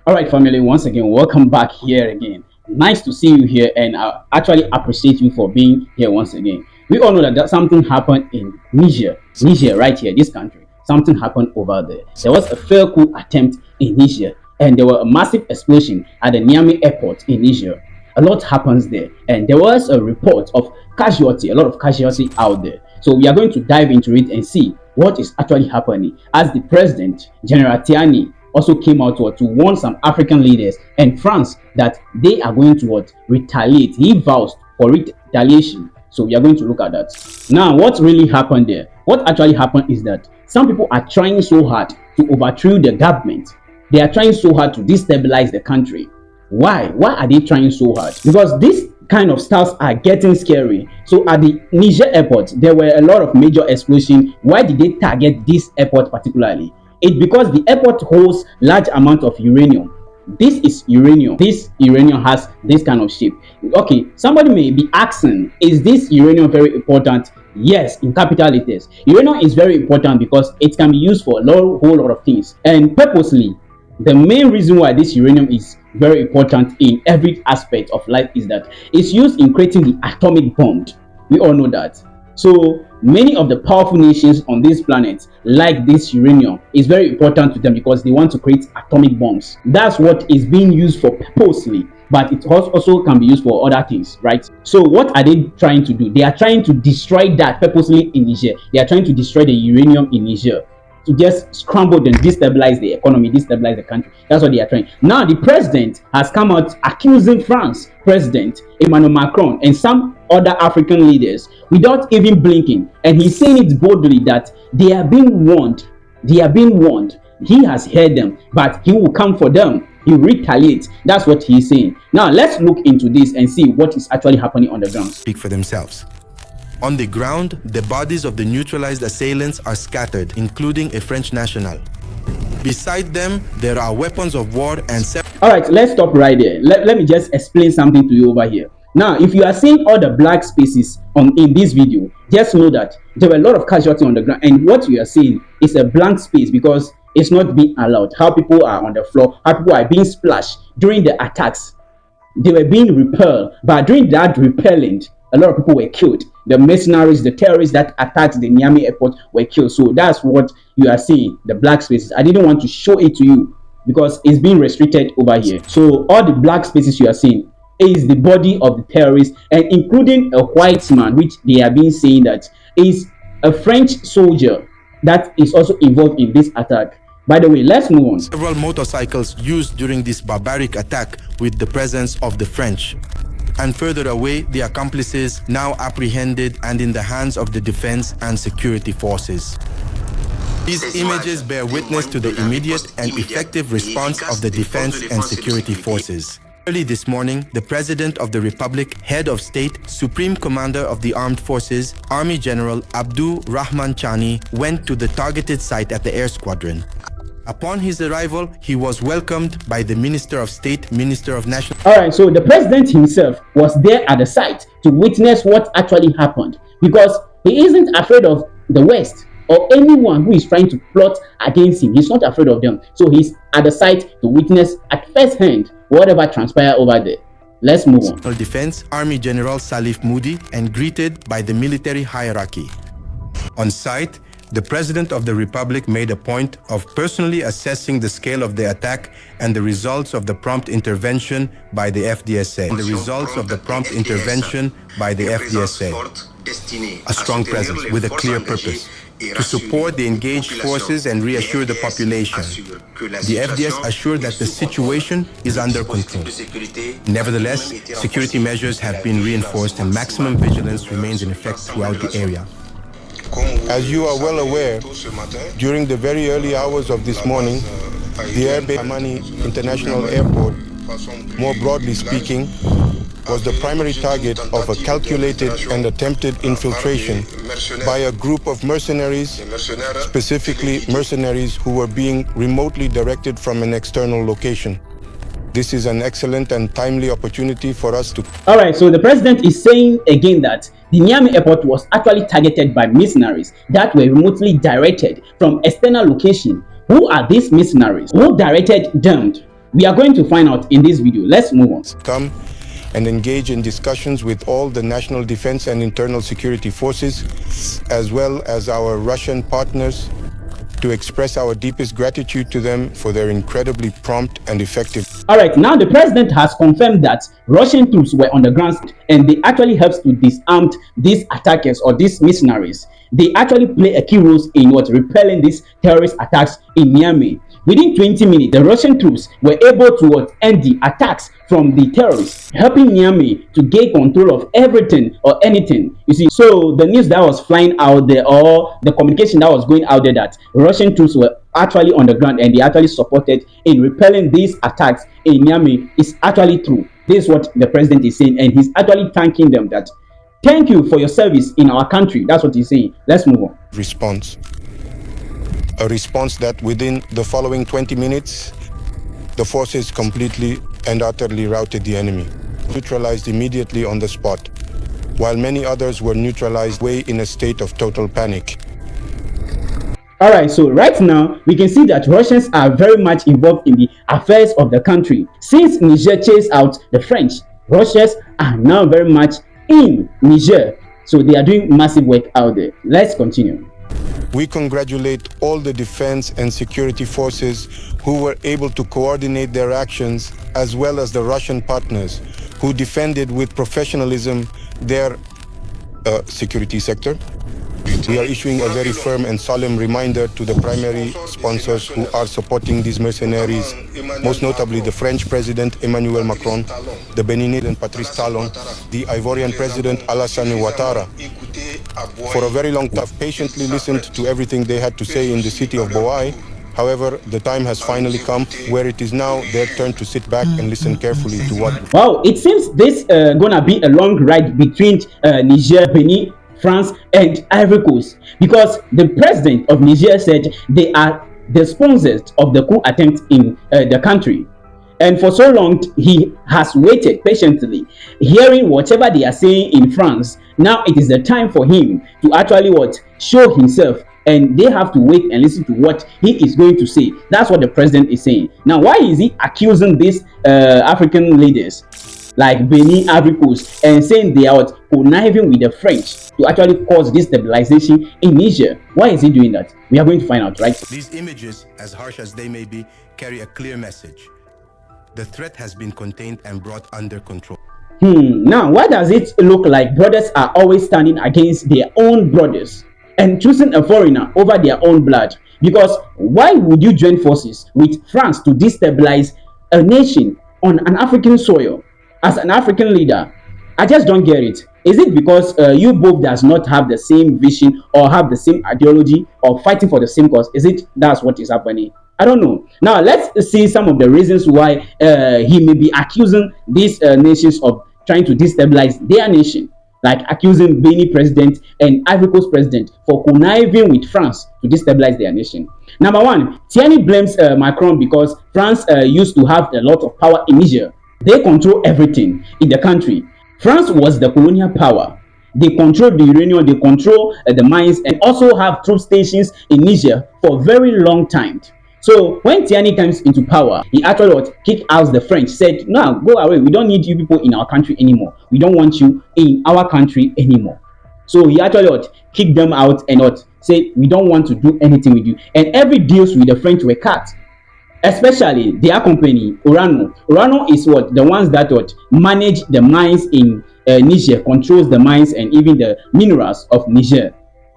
All right, family, once again, welcome back here again. Nice to see you here, and I actually appreciate you for being here once again. We all know that something happened in Niger, right here, this country. Something happened over there. There was a failed coup attempt in Niger, and there was a massive explosion at the Niamey airport in Niger. A lot happens there, and there was a report of casualty, a lot of casualty out there. So we are going to dive into it and see what is actually happening as the president, General Tchiani, also came out to warn some African leaders and France that they are going to retaliate. He vows for retaliation. So we are going to look at that. Now, what really happened there? What actually happened is that some people are trying so hard to overthrow the government. They are trying so hard to destabilize the country. Why? Why are they trying so hard? Because these kind of stuffs are getting scary. So at the Niger airport, there were a lot of major explosions. Why did they target this airport particularly? It's because the airport holds large amount of uranium. This is uranium. This uranium has this kind of shape. Okay, somebody may be asking, is this uranium very important? Yes, in capital letters. Uranium is very important because it can be used for a whole lot of things. And purposely, the main reason why this uranium is very important in every aspect of life is that it's used in creating the atomic bomb. We all know that. So many of the powerful nations on this planet like this uranium. Is very important to them because they want to create atomic bombs. That's what is being used for purposely, but it also can be used for other things, right? So what are they trying to do? They are trying to destroy that purposely in Niger. They are trying to destroy the uranium in Niger, to just scramble and destabilize the economy, destabilize the country. That's what they are trying. Now, the president has come out accusing France President Emmanuel Macron and some other African leaders without even blinking. And he's saying it boldly that they are being warned. They are being warned. He has heard them, but he will come for them. He will retaliate. That's what he's saying. Now, let's look into this and see what is actually happening on the ground. Speak for themselves. On the ground, the bodies of the neutralized assailants are scattered, including a French national. Beside them, there are weapons of war and... All right, let's stop right there. Let me just explain something to you over here. Now, if you are seeing all the black spaces in this video, just know that there were a lot of casualty on the ground. And what you are seeing is a blank space because it's not being allowed. How people are on the floor, how people are being splashed during the attacks. They were being repelled, but during that repelling, a lot of people were killed. The mercenaries, the terrorists that attacked the Niamey airport were killed. So that's what you are seeing, the black spaces. I didn't want to show it to you because it's being restricted over here. So all the black spaces you are seeing is the body of the terrorists, and including a white man, which they are being saying that is a French soldier that is also involved in this attack. By the way, let's move on. Several motorcycles used during this barbaric attack with the presence of the French. And further away, the accomplices now apprehended and in the hands of the defense and security forces. These images bear witness to the immediate and effective response of the defense and security forces. Early this morning, the President of the Republic, Head of State, Supreme Commander of the Armed Forces, Army General Abdul Rahman Tchiani, went to the targeted site at the air squadron. Upon his arrival, he was welcomed by the Minister of State, Minister of National... All right, so the president himself was there at the site to witness what actually happened because he isn't afraid of the West or anyone who is trying to plot against him. He's not afraid of them. So he's at the site to witness at first hand whatever transpired over there. Let's move on. Defense Army General Salif Moody and greeted by the military hierarchy. On site, the President of the Republic made a point of personally assessing the scale of the attack and the results of the prompt intervention by the FDSA. A strong presence with a clear purpose to support the engaged forces and reassure the population. The FDS assured that the situation is under control. Nevertheless, security measures have been reinforced and maximum vigilance remains in effect throughout the area. As you are well aware, during the very early hours of this morning, the airbase Mani International Airport, more broadly speaking, was the primary target of a calculated and attempted infiltration by a group of mercenaries, specifically mercenaries who were being remotely directed from an external location. This is an excellent and timely opportunity for us to... All right, so the president is saying again that the Niamey airport was actually targeted by mercenaries that were remotely directed from external location. Who are these mercenaries? Who directed them? We are going to find out in this video. Let's move on. Come and engage in discussions with all the national defense and internal security forces, as well as our Russian partners, to express our deepest gratitude to them for their incredibly prompt and effective. All right, now the president has confirmed that Russian troops were on the ground and they actually helped to disarm these attackers or these mercenaries. They actually play a key role in repelling these terrorist attacks in Niamey. Within 20 minutes, the Russian troops were able to end the attacks from the terrorists, helping Niamey to gain control of everything or anything. You see, so the news that was flying out there, or the communication that was going out there, that Russian troops were actually on the ground and they actually supported in repelling these attacks in Niamey, is actually true. This is what the president is saying, and he's actually thanking them that thank you for your service in our country. That's what he's saying. Let's move on. Response. A response that within the following 20 minutes, the forces completely and utterly routed the enemy, neutralized immediately on the spot, while many others were neutralized way in a state of total panic. All right, so right now we can see that Russians are very much involved in the affairs of the country. Since Niger chased out the French, Russians are now very much in Niger, so they are doing massive work out there. Let's continue. We congratulate all the defense and security forces who were able to coordinate their actions, as well as the Russian partners who defended with professionalism their security sector. We are issuing a very firm and solemn reminder to the primary sponsors who are supporting these mercenaries, most notably the French President Emmanuel Macron, the Beninese Patrice Talon, the Ivorian President Alassane Ouattara. For a very long time, I've patiently listened to everything they had to say in the city of Bouaï. However, the time has finally come where it is now their turn to sit back and listen carefully to what... Wow, it seems this gonna be a long ride between Niger, Benin, France and Ivory Coast, because the president of Niger said they are the sponsors of the coup attempt in the country. And for so long, he has waited patiently, hearing whatever they are saying in France. Now it is the time for him to actually show himself, and they have to wait and listen to what he is going to say. That's what the president is saying. Now, why is he accusing these African leaders like Benin, Ivory Coast, and saying they are conniving with the French to actually cause destabilization in Niger? Why is he doing that? We are going to find out, right? These images, as harsh as they may be, carry a clear message. The threat has been contained and brought under control. Now, why does it look like brothers are always standing against their own brothers and choosing a foreigner over their own blood? Because why would you join forces with France to destabilize a nation on an African soil? As an African leader, I just don't get it. Is it because you both does not have the same vision or have the same ideology or fighting for the same cause? Is it that's what is happening? I don't know. Now let's see some of the reasons why he may be accusing these nations of trying to destabilize their nation, like accusing Benin president and Ivory Coast president for conniving with France to destabilize their nation. Number one, Tchiani blames Macron because France used to have a lot of power in Niger. They control everything in the country. France was the colonial power. They control the uranium, they control the mines, and also have troop stations in Niger for a very long time. So when Tchiani comes into power, he actually kicked out the French, said, no, go away. We don't need you people in our country anymore. We don't want you in our country anymore. So he actually kicked them out and said, we don't want to do anything with you. And every deals with the French were cut. Especially their company, Orano. Orano is the ones that manage the mines in Niger, controls the mines and even the minerals of Niger.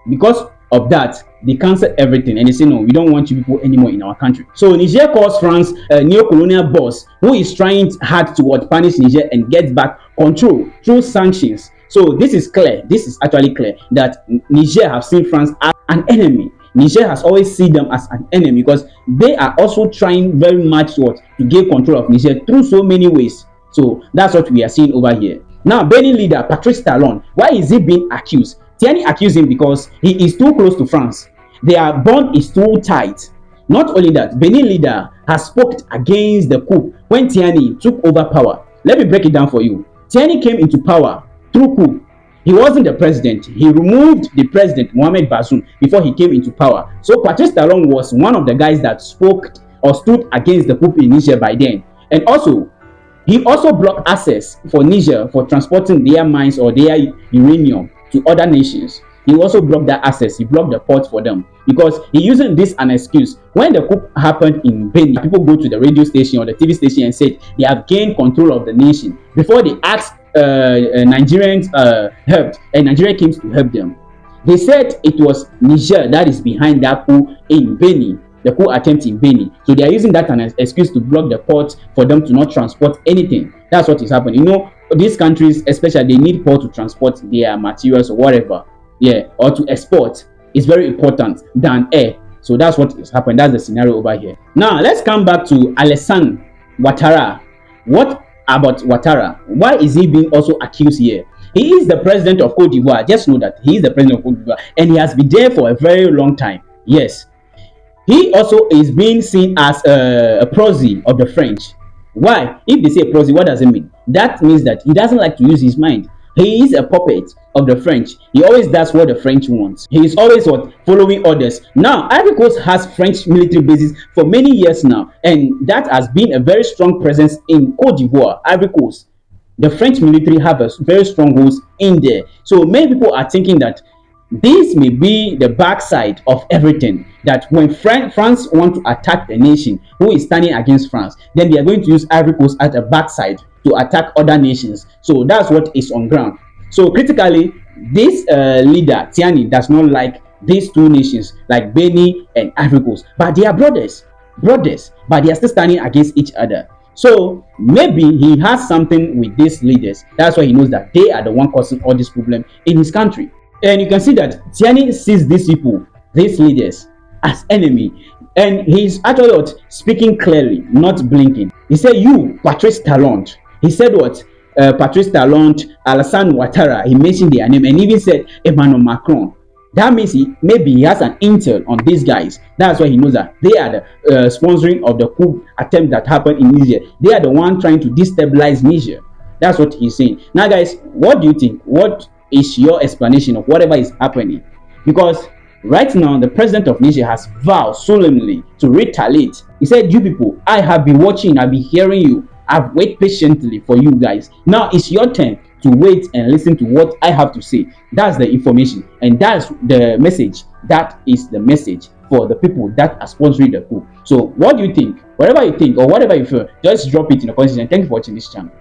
Because of that, they cancel everything and they say, no, we don't want you people anymore in our country. So Niger calls France a neo-colonial boss who is trying hard to punish Niger and get back control through sanctions. So this is clear. This is actually clear that Niger have seen France as an enemy. Niger has always seen them as an enemy because they are also trying very much to gain control of Niger through so many ways. So that's what we are seeing over here. Now, Benin leader Patrice Talon, why is he being accused? Tchiani accused him because he is too close to France. Their bond is too tight. Not only that, Benin leader has spoken against the coup when Tchiani took over power. Let me break it down for you. Tchiani came into power through coup. He wasn't the president. He removed the president, Mohamed Bazoum, before he came into power. So Patrice Talon was one of the guys that spoke or stood against the coup in Niger by then. And also, he also blocked access for Niger for transporting their mines or their uranium to other nations. He also blocked that access. He blocked the port for them because he using this an excuse. When the coup happened in Benin, people go to the radio station or the TV station and said they have gained control of the nation. Before they asked Nigerians help, and Nigeria came to help them. They said it was Niger that is behind that coup in Benin, the coup attempt in Benin. So they are using that as an excuse to block the port for them to not transport anything. That's what is happening. You know, these countries, especially, they need port to transport their materials or whatever, yeah, or to export. It's very important than air. So that's what is happening. That's the scenario over here. Now let's come back to Alassane Ouattara. What about Ouattara? Why is he being also accused here? He is the president of Cote d'Ivoire. Just know that he is the president of Cote d'Ivoire, and he has been there for a very long time. Yes, he also is being seen as a proxy of the French. Why? If they say proxy, what does it mean? That means that he doesn't like to use his mind. He is a puppet of the French. He always does what the French wants. He is always what? Following orders. Now, Ivory Coast has French military bases for many years now, and that has been a very strong presence in Cote d'Ivoire, Ivory Coast. The French military have a very strong goals in there. So many people are thinking that this may be the backside of everything. That when France want to attack the nation who is standing against France, then they are going to use Ivory Coast as a backside to attack other nations. So that's what is on ground. So critically, this leader Tchiani does not like these two nations like Benin and Ivory Coast, but they are brothers, but they are still standing against each other. So maybe he has something with these leaders. That's why he knows that they are the one causing all this problem in his country. And you can see that Tchiani sees these people, these leaders, as enemy. And he's actually what? Speaking clearly, not blinking. He said, you, Patrice Talon. He said what? Patrice Talon, Alassane Ouattara. He mentioned their name and even said Emmanuel Macron. That means maybe he has an intel on these guys. That's why he knows that they are the sponsoring of the coup attempt that happened in Niger. They are the one trying to destabilize Niger. That's what he's saying. Now, guys, what do you think? What is your explanation of whatever is happening? Because right now, the president of Niger has vowed solemnly to retaliate. He said, you people, I have been watching, I've been hearing you. I've waited patiently for you guys. Now it's your turn to wait and listen to what I have to say. That's the information, and that's the message. That is the message for the people that are sponsoring the coup. So what do you think? Whatever you think or whatever you feel, just drop it in the comment section. Thank you for watching this channel.